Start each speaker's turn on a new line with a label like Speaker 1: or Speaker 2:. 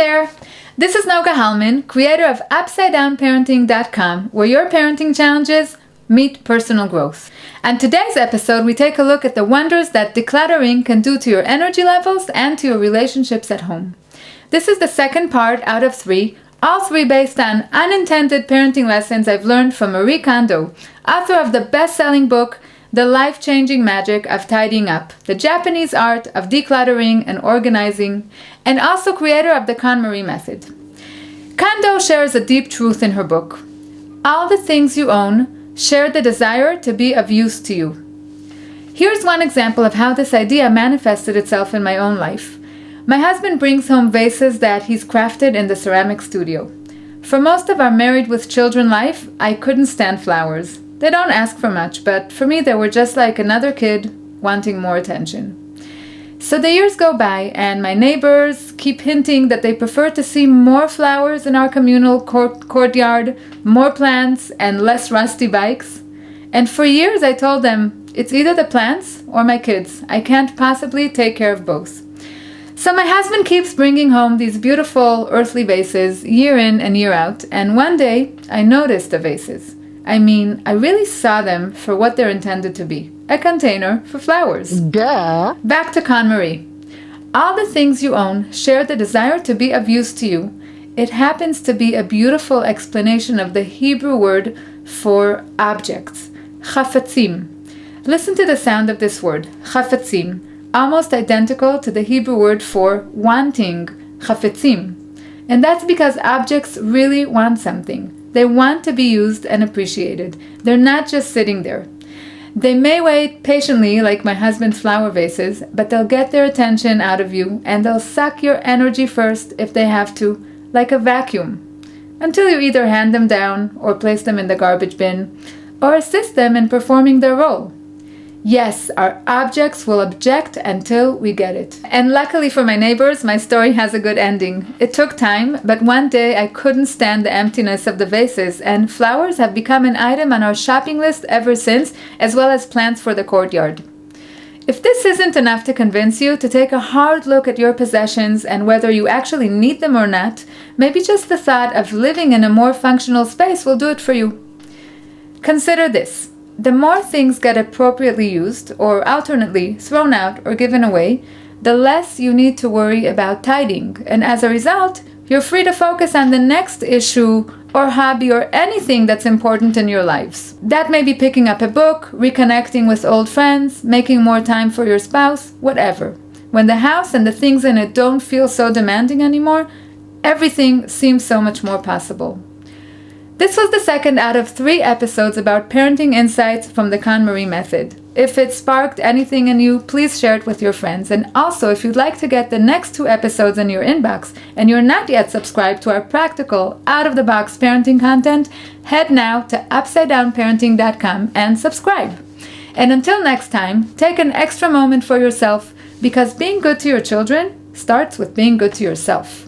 Speaker 1: there! This is Noga Halman, creator of UpsideDownParenting.com, where your parenting challenges meet personal growth. And today's episode, we take a look at the wonders that decluttering can do to your energy levels and to your relationships at home. This is the second part out of 3, all 3 based on unintended parenting lessons I've learned from Marie Kondo, author of the best-selling book, The Life-Changing Magic of Tidying Up, the Japanese art of decluttering and organizing, and also creator of the KonMarie method. Kondo shares a deep truth in her book. All the things you own share the desire to be of use to you. Here's one example of how this idea manifested itself in my own life. My husband brings home vases that he's crafted in the ceramic studio. For most of our married with children life, I couldn't stand flowers. They don't ask for much, but for me they were just like another kid wanting more attention. So the years go by and my neighbors keep hinting that they prefer to see more flowers in our communal courtyard, more plants and less rusty bikes. And for years I told them, it's either the plants or my kids. I can't possibly take care of both. So my husband keeps bringing home these beautiful earthly vases year in and year out, and one day I noticed the vases. I mean, I really saw them for what they're intended to be. A container for flowers.
Speaker 2: Duh.
Speaker 1: Back to KonMarie. All the things you own share the desire to be of use to you. It happens to be a beautiful explanation of the Hebrew word for objects. Chafatzim. Listen to the sound of this word. Chafatzim. Almost identical to the Hebrew word for wanting. Chafetzim. And that's because objects really want something. They want to be used and appreciated. They're not just sitting there. They may wait patiently like my husband's flower vases, but they'll get their attention out of you and they'll suck your energy first if they have to, like a vacuum, until you either hand them down or place them in the garbage bin or assist them in performing their role. Yes, our objects will object until we get it. And luckily for my neighbors, my story has a good ending. It took time, but one day I couldn't stand the emptiness of the vases, and flowers have become an item on our shopping list ever since, as well as plants for the courtyard. If this isn't enough to convince you to take a hard look at your possessions and whether you actually need them or not, maybe just the thought of living in a more functional space will do it for you. Consider this. The more things get appropriately used, or alternately thrown out or given away, the less you need to worry about tidying, and as a result, you're free to focus on the next issue or hobby or anything that's important in your lives. That may be picking up a book, reconnecting with old friends, making more time for your spouse, whatever. When the house and the things in it don't feel so demanding anymore, everything seems so much more possible. This was the second out of 3 episodes about parenting insights from the KonMarie method. If it sparked anything in you, please share it with your friends. And also, if you'd like to get the next 2 episodes in your inbox and you're not yet subscribed to our practical, out-of-the-box parenting content, head now to UpsideDownParenting.com and subscribe. And until next time, take an extra moment for yourself, because being good to your children starts with being good to yourself.